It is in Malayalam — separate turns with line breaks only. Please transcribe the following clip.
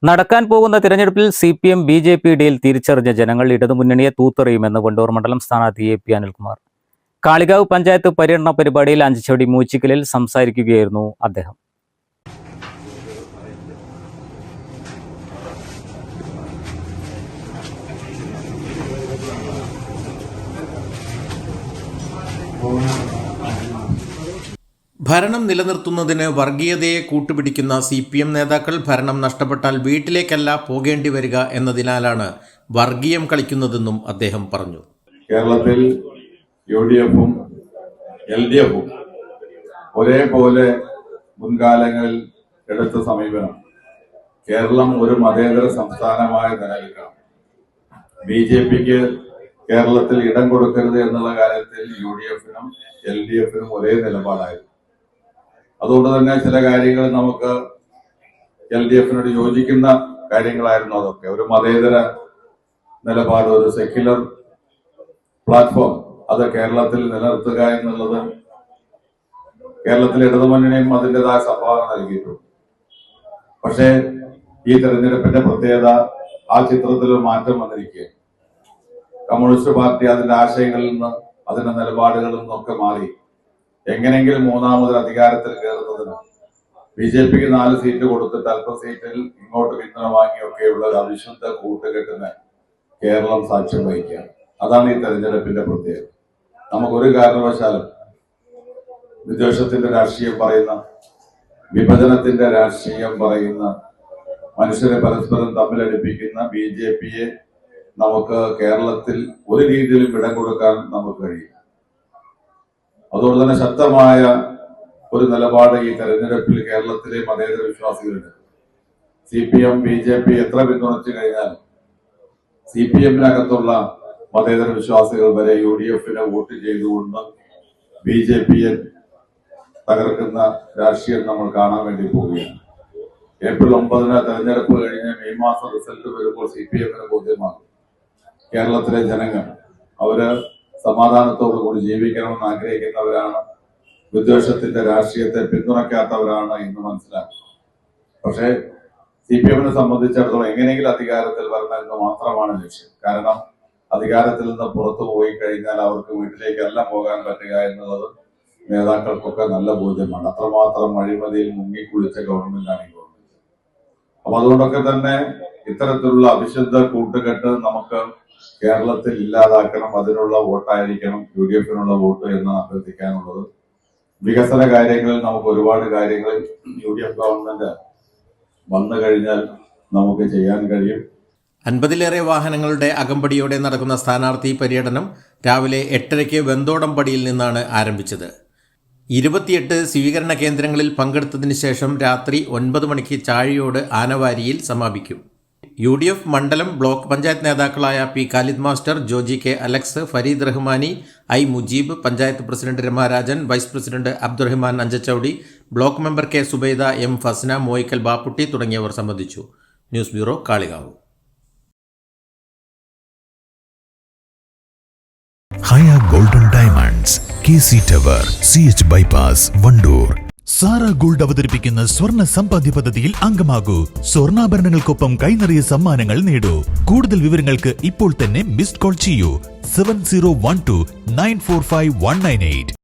നടക്കാൻ പോകുന്ന തിരഞ്ഞെടുപ്പിൽ CPM BJP ഇടയിൽ തിരിച്ചറിഞ്ഞ ജനങ്ങൾ ഇടതുമുന്നണിയെ തൂത്തെറിയുമെന്ന് വണ്ടൂർ മണ്ഡലം സ്ഥാനാർത്ഥി AP അനിൽകുമാർ. കാളികാവ് പഞ്ചായത്ത് പര്യടന പരിപാടിയിൽ അഞ്ചുചവടി മൂച്ചിക്കലിൽ സംസാരിക്കുകയായിരുന്നു അദ്ദേഹം.
ഭരണം നിലനിർത്തുന്നതിന് വർഗീയതയെ കൂട്ടുപിടിക്കുന്ന CPM നേതാക്കൾ ഭരണം നഷ്ടപ്പെട്ടാൽ വീട്ടിലേക്കല്ല പോകേണ്ടി വരിക എന്നതിനാലാണ് വർഗീയം കളിക്കുന്നതെന്നും അദ്ദേഹം പറഞ്ഞു.
കേരളത്തിൽ UDF-ഉം LDF-ഉം ഒരേപോലെ മുൻകാലങ്ങളിൽ എടുത്ത സമീപനം കേരളം ഒരു മതേതര സംസ്ഥാനമായി നിലനിൽക്കണം, BJP-ക്ക് കേരളത്തിൽ ഇടം കൊടുക്കരുത് എന്നുള്ള കാര്യത്തിൽ UDF-നും LDF-നും ഒരേ നിലപാടായിരുന്നു. അതുകൊണ്ട് തന്നെ ചില കാര്യങ്ങൾ നമുക്ക് LDF-നോട് യോജിക്കുന്ന കാര്യങ്ങളായിരുന്നു. അതൊക്കെ ഒരു മതേതര നിലപാട്, ഒരു സെക്യുലർ പ്ലാറ്റ്ഫോം അത് കേരളത്തിൽ നിലനിർത്തുക എന്നുള്ളത് കേരളത്തിലെ ഇടതുമുന്നണിയും അതിൻ്റെതായ സംഭാവന നൽകിയിട്ടുണ്ട്. പക്ഷേ ഈ തെരഞ്ഞെടുപ്പിന്റെ പ്രത്യേകത ആ ചിത്രത്തിൽ മാറ്റം വന്നിരിക്കുകയാണ്. കമ്മ്യൂണിസ്റ്റ് പാർട്ടി അതിന്റെ ആശയങ്ങളിൽ നിന്ന് അതിന്റെ നിലപാടുകളിൽ നിന്നൊക്കെ മാറി എങ്ങനെയെങ്കിലും മൂന്നാമതൊരു അധികാരത്തിൽ കയറുന്നതിന് BJP-ക്ക് 4 സീറ്റ് കൊടുത്തിട്ട് അല്പം സീറ്റിൽ ഇങ്ങോട്ട് പിന്തുണ വാങ്ങിയൊക്കെയുള്ള ഒരു അവിശുദ്ധ കൂട്ടുകെട്ടിന് കേരളം സാക്ഷ്യം വഹിക്കുകയാണ്. അതാണ് ഈ തെരഞ്ഞെടുപ്പിന്റെ പ്രത്യേകത. നമുക്കൊരു കാരണവശാലും വിദ്വേഷത്തിന്റെ രാഷ്ട്രീയം പറയുന്ന, വിഭജനത്തിന്റെ രാഷ്ട്രീയം പറയുന്ന, മനുഷ്യരെ പരസ്പരം തമ്മിലടിപ്പിക്കുന്ന BJP-യെ നമുക്ക് കേരളത്തിൽ ഒരു രീതിയിലും ഇടം കൊടുക്കാൻ നമുക്ക് കഴിയും. അതുകൊണ്ട് തന്നെ ശക്തമായ ഒരു നിലപാട് ഈ തെരഞ്ഞെടുപ്പിൽ കേരളത്തിലെ മതേതര വിശ്വാസികളുണ്ട്. CPM BJP എത്ര പിന്തുണച്ചു കഴിഞ്ഞാൽ CPM-നകത്തുള്ള മതേതര വിശ്വാസികൾ വരെ UDF-നെ വോട്ട് ചെയ്തുകൊണ്ട് BJP-യെ തകർക്കുന്ന രാഷ്ട്രീയം നമ്മൾ കാണാൻ വേണ്ടി പോവുകയാണ്. ഏപ്രിൽ 9-ന് തെരഞ്ഞെടുപ്പ് കഴിഞ്ഞ് മെയ് മാസം റിസൾട്ട് വരുമ്പോൾ CPM-ന് ബോധ്യമാകും കേരളത്തിലെ ജനങ്ങൾ അവര് സമാധാനത്തോടു കൂടി ജീവിക്കണമെന്ന് ആഗ്രഹിക്കുന്നവരാണ്, വിദ്വേഷത്തിന്റെ രാഷ്ട്രീയത്തെ പിന്തുണയ്ക്കാത്തവരാണ് എന്ന് മനസ്സിലാക്കും. പക്ഷേ CPM-നെ സംബന്ധിച്ചിടത്തോളം എങ്ങനെയെങ്കിലും അധികാരത്തിൽ വരണം എന്ന് മാത്രമാണ് ലക്ഷ്യം. കാരണം അധികാരത്തിൽ നിന്ന് പുറത്തു പോയി കഴിഞ്ഞാൽ അവർക്ക് വീട്ടിലേക്കല്ല പോകാൻ പറ്റുക എന്നുള്ളത് നേതാക്കൾക്കൊക്കെ നല്ല ബോധ്യമാണ്. അത്രമാത്രം അഴിമതിയിൽ മുങ്ങിക്കുളിച്ച ഗവൺമെന്റാണ് ഈ ഗവൺമെന്റ്. അപ്പൊ അതുകൊണ്ടൊക്കെ തന്നെ ഇത്തരത്തിലുള്ള അവിശുദ്ധ കൂട്ടുകെട്ട് നമുക്ക് കേരളത്തിൽ ഇല്ലാതാക്കണം. അതിനുള്ള വോട്ടായിരിക്കണം UDF-നുള്ള വോട്ട് എന്ന് അഭ്യർത്ഥിക്കാനുള്ളത്. വികസന കാര്യങ്ങളിൽ നമുക്ക് ഒരുപാട് കാര്യങ്ങൾ UDF ഗവൺമെന്റ് വന്നു കഴിഞ്ഞാൽ നമുക്ക് ചെയ്യാൻ കഴിയും.
50-ലേറെ വാഹനങ്ങളുടെ അകമ്പടിയോടെ നടക്കുന്ന സ്ഥാനാർത്ഥി പര്യടനം രാവിലെ 8:30 വെന്തോടംപടിയിൽ നിന്നാണ് ആരംഭിച്ചത്. 28 സ്വീകരണ കേന്ദ്രങ്ങളിൽ പങ്കെടുത്തതിന് ശേഷം രാത്രി 9 മണിക്ക് ചാഴിയോട് ആനവാരിയിൽ സമാപിക്കും. UDF മണ്ഡലം ബ്ലോക്ക് പഞ്ചായത്ത് നേതാക്കളായ P. Khalid master, Joji K. Alex, Fareed Rahmani, I. Mujeeb, panchayat president Ramarajan, vice president Abdurahman Anchachavadi, block member K. Zubaida, M. Fasna, Moyikkal Bapputty തുടങ്ങിയവർ സംബന്ധിച്ചു. News bureau, Kalikavu.
Haya golden diamonds, KC tower, CH bypass, Wandoor. Sara gold അവതരിപ്പിക്കുന്ന സ്വർണ്ണ സമ്പാദ്യ പദ്ധതിയിൽ അംഗമാകൂ. സ്വർണ്ണാഭരണങ്ങൾക്കൊപ്പം കൈനിറിയ സമ്മാനങ്ങൾ നേടൂ. കൂടുതൽ വിവരങ്ങൾക്ക് ഇപ്പോൾ തന്നെ മിസ്ഡ് കോൾ ചെയ്യൂ 7012 945 198.